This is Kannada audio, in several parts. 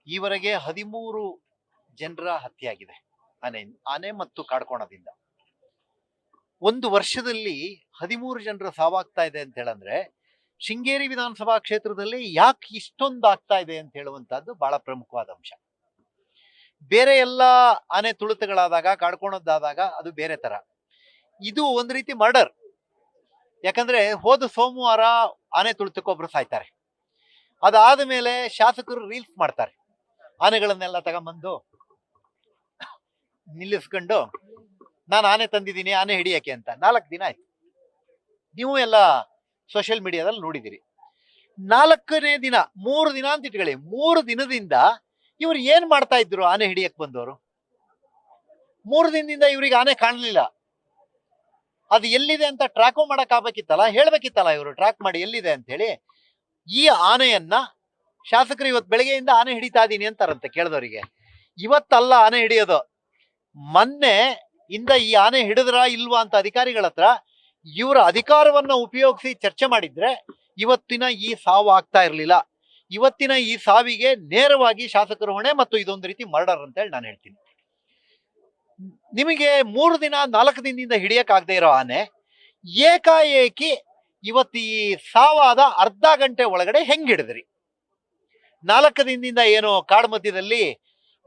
ಈವರೆಗೆ 13 ಜನರ ಹತ್ಯೆ ಆಗಿದೆ ಆನೆ ಮತ್ತು ಕಾಡ್ಕೋಣದಿಂದ. ಒಂದು ವರ್ಷದಲ್ಲಿ 13 ಜನರ ಸಾವಾಗ್ತಾ ಇದೆ ಅಂತ ಹೇಳಂದ್ರೆ ಶೃಂಗೇರಿ ವಿಧಾನಸಭಾ ಕ್ಷೇತ್ರದಲ್ಲಿ ಯಾಕೆ ಇಷ್ಟೊಂದು ಆಗ್ತಾ ಇದೆ ಅಂತ ಹೇಳುವಂತಹದ್ದು ಬಹಳ ಪ್ರಮುಖವಾದ ಅಂಶ. ಬೇರೆ ಎಲ್ಲ ಆನೆ ತುಳಿತಗಳಾದಾಗ ಕಾಡ್ಕೋಣದ್ದಾದಾಗ ಅದು ಬೇರೆ ತರ, ಇದು ಒಂದ್ ರೀತಿ ಮರ್ಡರ್. ಯಾಕಂದ್ರೆ ಹೋದ ಸೋಮವಾರ ಆನೆ ತುಳಿತಕ್ಕೊಬ್ರು ಸಾಯ್ತಾರೆ, ಅದಾದ ಮೇಲೆ ಶಾಸಕರು ರೀಲ್ಸ್ ಮಾಡ್ತಾರೆ, ಆನೆಗಳನ್ನೆಲ್ಲ ತಗೊಂಬಂದು ನಿಲ್ಲಿಸ್ಕೊಂಡು ನಾನು ಆನೆ ತಂದಿದ್ದೀನಿ ಆನೆ ಹಿಡಿಯಕ್ಕೆ ಅಂತ. 4 ದಿನ ಆಯ್ತು, ನೀವು ಎಲ್ಲ ಸೋಷಿಯಲ್ ಮೀಡಿಯಾದಲ್ಲಿ ನೋಡಿದಿರಿ. 4ನೇ ದಿನ 3 ದಿನ ಅಂತ ಇಟ್ಕೊಳ್ಳಿ, 3 ದಿನದಿಂದ ಇವ್ರು ಏನ್ ಮಾಡ್ತಾ ಇದ್ರು? ಆನೆ ಹಿಡಿಯಕ್ ಬಂದವರು 3 ದಿನದಿಂದ ಇವ್ರಿಗೆ ಆನೆ ಕಾಣಲಿಲ್ಲ. ಅದು ಎಲ್ಲಿದೆ ಅಂತ ಟ್ರ್ಯಾಕು ಮಾಡಕ್ ಆಗ್ಬೇಕಿತ್ತಲ್ಲ, ಹೇಳ್ಬೇಕಿತ್ತಲ್ಲ ಇವರು ಟ್ರ್ಯಾಕ್ ಮಾಡಿ ಎಲ್ಲಿದೆ ಅಂತ ಹೇಳಿ. ಈ ಆನೆಯನ್ನ ಶಾಸಕರು ಇವತ್ತು ಬೆಳಗ್ಗೆಯಿಂದ ಆನೆ ಹಿಡಿತಾ ಇದೀನಿ ಅಂತಾರಂತೆ ಕೇಳಿದವರಿಗೆ. ಇವತ್ತಲ್ಲ ಆನೆ ಹಿಡಿಯೋದು, ಮೊನ್ನೆ ಇಂದ ಈ ಆನೆ ಹಿಡಿದ್ರ ಇಲ್ವಾ ಅಂತ ಅಧಿಕಾರಿಗಳ ಹತ್ರ ಇವರ ಅಧಿಕಾರವನ್ನ ಉಪಯೋಗಿಸಿ ಚರ್ಚೆ ಮಾಡಿದ್ರೆ ಇವತ್ತಿನ ಈ ಸಾವು ಆಗ್ತಾ ಇರ್ಲಿಲ್ಲ. ಇವತ್ತಿನ ಈ ಸಾವಿಗೆ ನೇರವಾಗಿ ಶಾಸಕರ ಹೊಣೆ, ಮತ್ತು ಇದೊಂದು ರೀತಿ ಮರ್ಡರ್ ಅಂತ ಹೇಳಿ ನಾನು ಹೇಳ್ತೀನಿ. ನಿಮಗೆ 3 ದಿನ 4 ದಿನದಿಂದ ಹಿಡಿಯಕ್ ಆಗದೆ ಇರೋ ಆನೆ ಏಕಾಏಕಿ ಇವತ್ತು ಈ ಸಾವಾದ ಅರ್ಧ ಗಂಟೆ ಒಳಗಡೆ ಹೆಂಗ್ ಹಿಡಿದ್ರಿ? 4 ದಿನದಿಂದ ಏನೋ ಕಾಡ್ ಮಧ್ಯದಲ್ಲಿ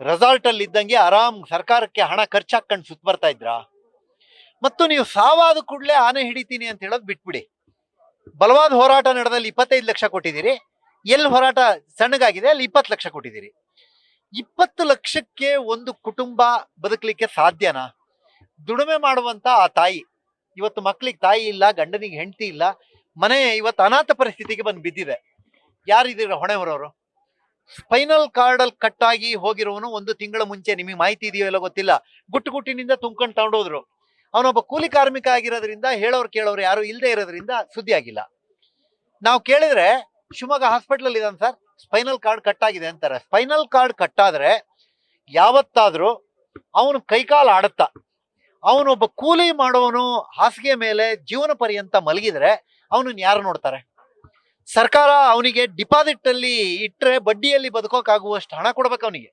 ರೆಸಾರ್ಟ್ ಅಲ್ಲಿ ಇದ್ದಂಗೆ ಆರಾಮ್ ಸರ್ಕಾರಕ್ಕೆ ಹಣ ಖರ್ಚಾಕೊಂಡು ಸುತ್ತ ಬರ್ತಾ ಇದ್ರ? ಮತ್ತು ನೀವು ಸಾವಾದ ಕೂಡಲೇ ಆನೆ ಹಿಡಿತೀನಿ ಅಂತ ಹೇಳೋದು ಬಿಟ್ಬಿಡಿ. ಬಲವಾದ ಹೋರಾಟ ನಡೆದಲ್ಲಿ 25 ಲಕ್ಷ ಕೊಟ್ಟಿದ್ದೀರಿ, ಎಲ್ಲಿ ಹೋರಾಟ ಸಣ್ಣಗಾಗಿದೆ ಅಲ್ಲಿ 20 ಲಕ್ಷ ಕೊಟ್ಟಿದ್ದೀರಿ. 20 ಲಕ್ಷಕ್ಕೆ ಒಂದು ಕುಟುಂಬ ಬದುಕಲಿಕ್ಕೆ ಸಾಧ್ಯನಾ? ದುಡಿಮೆ ಮಾಡುವಂತ ಆ ತಾಯಿ ಇವತ್ತು ಮಕ್ಳಿಗೆ ತಾಯಿ ಇಲ್ಲ, ಗಂಡನಿಗೆ ಹೆಂಡತಿ ಇಲ್ಲ, ಮನೆ ಇವತ್ತು ಅನಾಥ ಪರಿಸ್ಥಿತಿಗೆ ಬಂದು ಬಿದ್ದಿದೆ. ಯಾರಿದ್ದೀರ ಹೊಣೆ ಹೊರೋರು? ಸ್ಪೈನಲ್ ಕಾರ್ಡ್ ಅಲ್ಲಿ ಕಟ್ಟಾಗಿ ಹೋಗಿರೋನು 1 ತಿಂಗಳ ಮುಂಚೆ, ನಿಮಗೆ ಮಾಹಿತಿ ಇದೆಯೋ ಎಲ್ಲ ಗೊತ್ತಿಲ್ಲ, ಗುಟ್ಟಿನಿಂದ ತುಂಬ್ಕೊಂಡು ತಗೊಂಡೋದ್ರು. ಅವನೊಬ್ಬ ಕೂಲಿ ಕಾರ್ಮಿಕ ಆಗಿರೋದ್ರಿಂದ ಹೇಳೋರು ಕೇಳೋರು ಯಾರು ಇಲ್ಲದೆ ಇರೋದ್ರಿಂದ ಸುದ್ದಿ ಆಗಿಲ್ಲ. ನಾವು ಕೇಳಿದ್ರೆ ಶಿವಮೊಗ್ಗ ಹಾಸ್ಪಿಟಲ್ ಅಲ್ಲಿ ಇದ್ದಾನೆ ಸರ್, ಸ್ಪೈನಲ್ ಕಾರ್ಡ್ ಕಟ್ಟಾಗಿದೆ ಅಂತಾರೆ. ಸ್ಪೈನಲ್ ಕಾರ್ಡ್ ಕಟ್ಟಾದ್ರೆ ಯಾವತ್ತಾದ್ರೂ ಅವನು ಕೈಕಾಲು ಆಡುತ್ತ, ಅವನೊಬ್ಬ ಕೂಲಿ ಮಾಡೋನು ಹಾಸಿಗೆ ಮೇಲೆ ಜೀವನ ಪರ್ಯಂತ ಮಲಗಿದ್ರೆ ಅವನನ್ನ ಯಾರು ನೋಡ್ತಾರೆ? ಸರ್ಕಾರ ಅವನಿಗೆ ಡಿಪಾಸಿಟ್ ಅಲ್ಲಿ ಇಟ್ರೆ ಬಡ್ಡಿಯಲ್ಲಿ ಬದುಕೋಕಾಗುವಷ್ಟು ಹಣ ಕೊಡ್ಬೇಕು ಅವನಿಗೆ.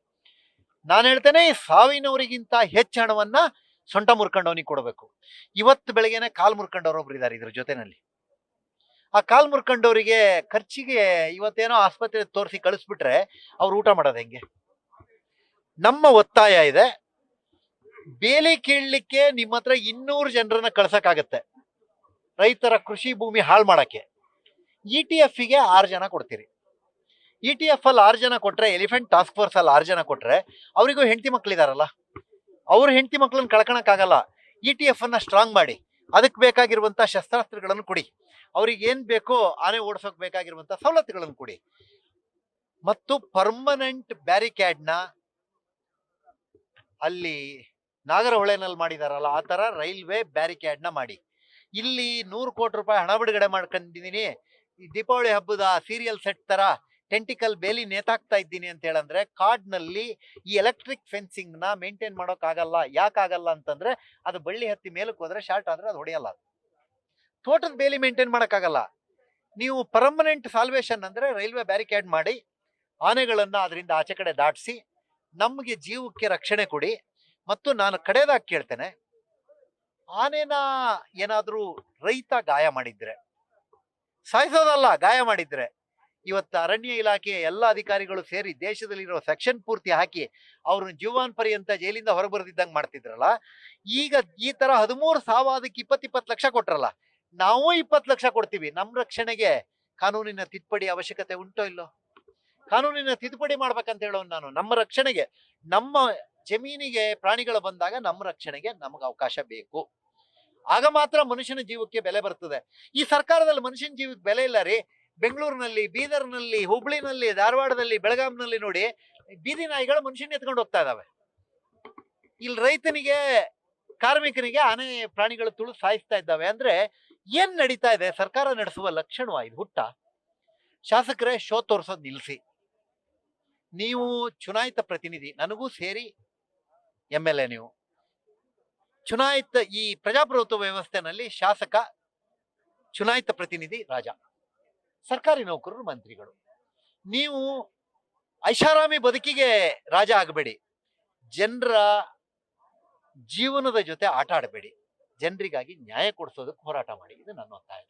ನಾನು ಹೇಳ್ತೇನೆ, ಸಾವಿನವರಿಗಿಂತ ಹೆಚ್ಚು ಹಣವನ್ನ ಸೊಂಟ ಮುರ್ಕೊಂಡವನಿಗೆ ಕೊಡಬೇಕು. ಇವತ್ತು ಬೆಳಗ್ಗೆನೆ ಕಾಲ್ ಮುರ್ಕೊಂಡವ್ರೊಬ್ರು ಇದ್ದಾರೆ ಇದ್ರ ಜೊತೆನಲ್ಲಿ. ಆ ಕಾಲ್ ಮುರ್ಕೊಂಡವರಿಗೆ ಖರ್ಚಿಗೆ ಇವತ್ತೇನೋ ಆಸ್ಪತ್ರೆ ತೋರಿಸಿ ಕಳಿಸ್ಬಿಟ್ರೆ ಅವ್ರು ಊಟ ಮಾಡೋದು ಹೆಂಗೆ? ನಮ್ಮ ಒತ್ತಾಯ ಇದೆ, ಬೇಲಿ ಕೀಳ್ಲಿಕ್ಕೆ ನಿಮ್ಮ ಹತ್ರ 200 ಜನರನ್ನ ಕಳ್ಸಕ್ಕಾಗತ್ತೆ ರೈತರ ಕೃಷಿ ಭೂಮಿ ಹಾಳು ಮಾಡಕ್ಕೆ. ETF ಗೆ 6 ಜನ ಕೊಡ್ತೀರಿ. ETF ಅಲ್ಲಿ 6 ಜನ ಕೊಟ್ರೆ, ಎಲಿಫೆಂಟ್ ಟಾಸ್ಕ್ ಫೋರ್ಸ್ ಅಲ್ಲಿ 6 ಜನ ಕೊಟ್ರೆ ಅವರಿಗೂ ಹೆಂಡತಿ ಮಕ್ಳಿದಾರಲ್ಲ, ಅವ್ರ ಹೆಂಡತಿ ಮಕ್ಳನ್ನ ಕಳ್ಕೊಳಕ್ಕಾಗಲ್ಲ. ETF ಅನ್ನ ಸ್ಟ್ರಾಂಗ್ ಮಾಡಿ, ಅದಕ್ಕೆ ಬೇಕಾಗಿರುವಂತ ಶಸ್ತ್ರಾಸ್ತ್ರಗಳನ್ನು ಕೊಡಿ, ಅವ್ರಿಗೆ ಏನ್ ಬೇಕೋ ಆನೆ ಓಡಿಸೋಕ್ ಬೇಕಾಗಿರುವಂತ ಸವಲತ್ತುಗಳನ್ನು ಕೊಡಿ. ಮತ್ತು ಪರ್ಮನೆಂಟ್ ಬ್ಯಾರಿಕ್ಯಾಡ್ನ ಅಲ್ಲಿ ನಾಗರಹೊಳೆನಲ್ಲಿ ಮಾಡಿದಾರಲ್ಲ ಆ ತರ ರೈಲ್ವೆ ಬ್ಯಾರಿಕ್ಯಾಡ್ನ ಮಾಡಿ. ಇಲ್ಲಿ 100 ಕೋಟಿ ರೂಪಾಯಿ ಹಣ ಬಿಡುಗಡೆ ಮಾಡ್ಕೊಂಡಿದ್ದೀನಿ, ಈ ದೀಪಾವಳಿ ಹಬ್ಬದ ಸೀರಿಯಲ್ ಸೆಟ್ ತರ ಟೆಂಟಿಕಲ್ ಬೇಲಿ ನೇತಾಕ್ತಾ ಇದ್ದೀನಿ ಅಂತ ಹೇಳಂದ್ರೆ ಕಾಡ್ನಲ್ಲಿ ಈ ಎಲೆಕ್ಟ್ರಿಕ್ ಫೆನ್ಸಿಂಗ್ ನ ಮೇಂಟೈನ್ ಮಾಡೋಕ್ಕಾಗಲ್ಲ. ಯಾಕಾಗಲ್ಲ ಅಂತಂದ್ರೆ ಅದು ಬಳ್ಳಿ ಹತ್ತಿ ಮೇಲಕ್ಕೆ ಹೋದ್ರೆ ಶಾರ್ಟ್ ಆದ್ರೆ ಅದು ಹೊಡೆಯಲ್ಲ. ತೋಟದ ಬೇಲಿ ಮೇಂಟೈನ್ ಮಾಡೋಕ್ಕಾಗಲ್ಲ. ನೀವು ಪರ್ಮನೆಂಟ್ ಸಾಲ್ವೇಷನ್ ಅಂದ್ರೆ ರೈಲ್ವೆ ಬ್ಯಾರಿಕ್ಯಾಡ್ ಮಾಡಿ ಆನೆಗಳನ್ನ ಅದರಿಂದ ಆಚೆ ಕಡೆ ದಾಟಿಸಿ ನಮಗೆ ಜೀವಕ್ಕೆ ರಕ್ಷಣೆ ಕೊಡಿ. ಮತ್ತು ನಾನು ಕಡೆದಾಗಿ ಕೇಳ್ತೇನೆ, ಆನೆನ ಏನಾದ್ರೂ ರೈತ ಗಾಯ ಮಾಡಿದ್ರೆ, ಸಾಯಿಸೋದಲ್ಲ ಗಾಯ ಮಾಡಿದ್ರೆ, ಇವತ್ತು ಅರಣ್ಯ ಇಲಾಖೆ ಎಲ್ಲ ಅಧಿಕಾರಿಗಳು ಸೇರಿ ದೇಶದಲ್ಲಿರೋ ಸೆಕ್ಷನ್ ಪೂರ್ತಿ ಹಾಕಿ ಅವ್ರನ್ನ ಜೀವಾನ್ ಪರ್ಯಂತ ಜೈಲಿಂದ ಹೊರಬರ್ದಿದ್ದಂಗೆ ಮಾಡ್ತಿದ್ರಲ್ಲ, ಈಗ ಈ ತರ 13 ಸಾವಾದಕ್ಕೆ 20 ಲಕ್ಷ ಕೊಟ್ರಲ್ಲ, ನಾವು 20 ಲಕ್ಷ ಕೊಡ್ತೀವಿ. ನಮ್ಮ ರಕ್ಷಣೆಗೆ ಕಾನೂನಿನ ತಿದ್ದುಪಡಿ ಅವಶ್ಯಕತೆ ಉಂಟೋ ಇಲ್ಲೋ? ಕಾನೂನಿನ ತಿದ್ದುಪಡಿ ಮಾಡ್ಬೇಕಂತ ಹೇಳೋನು ನಾನು. ನಮ್ಮ ರಕ್ಷಣೆಗೆ, ನಮ್ಮ ಜಮೀನಿಗೆ ಪ್ರಾಣಿಗಳು ಬಂದಾಗ ನಮ್ಮ ರಕ್ಷಣೆಗೆ ನಮಗೆ ಅವಕಾಶ ಬೇಕು. ಆಗ ಮಾತ್ರ ಮನುಷ್ಯನ ಜೀವಕ್ಕೆ ಬೆಲೆ ಬರ್ತದೆ. ಈ ಸರ್ಕಾರದಲ್ಲಿ ಮನುಷ್ಯನ ಜೀವಕ್ಕೆ ಬೆಲೆ ಇಲ್ಲ ರೀ. ಬೆಂಗಳೂರಿನಲ್ಲಿ, ಬೀದರ್ನಲ್ಲಿ, ಹುಬ್ಳಿನಲ್ಲಿ, ಧಾರವಾಡದಲ್ಲಿ, ಬೆಳಗಾಂನಲ್ಲಿ ನೋಡಿ ಬೀದಿ ನಾಯಿಗಳು ಮನುಷ್ಯನ ಎತ್ಕೊಂಡು ಹೋಗ್ತಾ ಇದಾವೆ. ಇಲ್ಲಿ ರೈತನಿಗೆ, ಕಾರ್ಮಿಕನಿಗೆ ಆನೆ ಪ್ರಾಣಿಗಳು ತುಳು ಸಾಯಿಸ್ತಾ ಇದ್ದಾವೆ ಅಂದ್ರೆ ಏನ್ ನಡೀತಾ ಇದೆ? ಸರ್ಕಾರ ನಡೆಸುವ ಲಕ್ಷಣವಾ ಇದು? ಹುಟ್ಟ ಶಾಸಕರೇ, ಶೋ ತೋರಿಸೋದು ನಿಲ್ಲಿಸಿ. ನೀವು ಚುನಾಯಿತ ಪ್ರತಿನಿಧಿ, ನನಗೂ ಸೇರಿ MLA, ನೀವು ಚುನಾಯಿತ ಈ ಪ್ರಜಾಪ್ರಭುತ್ವ ವ್ಯವಸ್ಥೆನಲ್ಲಿ ಶಾಸಕ, ಚುನಾಯಿತ ಪ್ರತಿನಿಧಿ ರಾಜ, ಸರ್ಕಾರಿ ನೌಕರರು ಮಂತ್ರಿಗಳು. ನೀವು ಐಷಾರಾಮಿ ಬದುಕಿಗೆ ರಾಜ ಆಗಬೇಡಿ. ಜನರ ಜೀವನದ ಜೊತೆ ಆಟ ಆಡಬೇಡಿ. ಜನರಿಗಾಗಿ ನ್ಯಾಯ ಕೊಡಿಸೋದಕ್ಕೆ ಹೋರಾಟ ಮಾಡಿ. ಇದು ನನ್ನ ಒತ್ತಾಯ.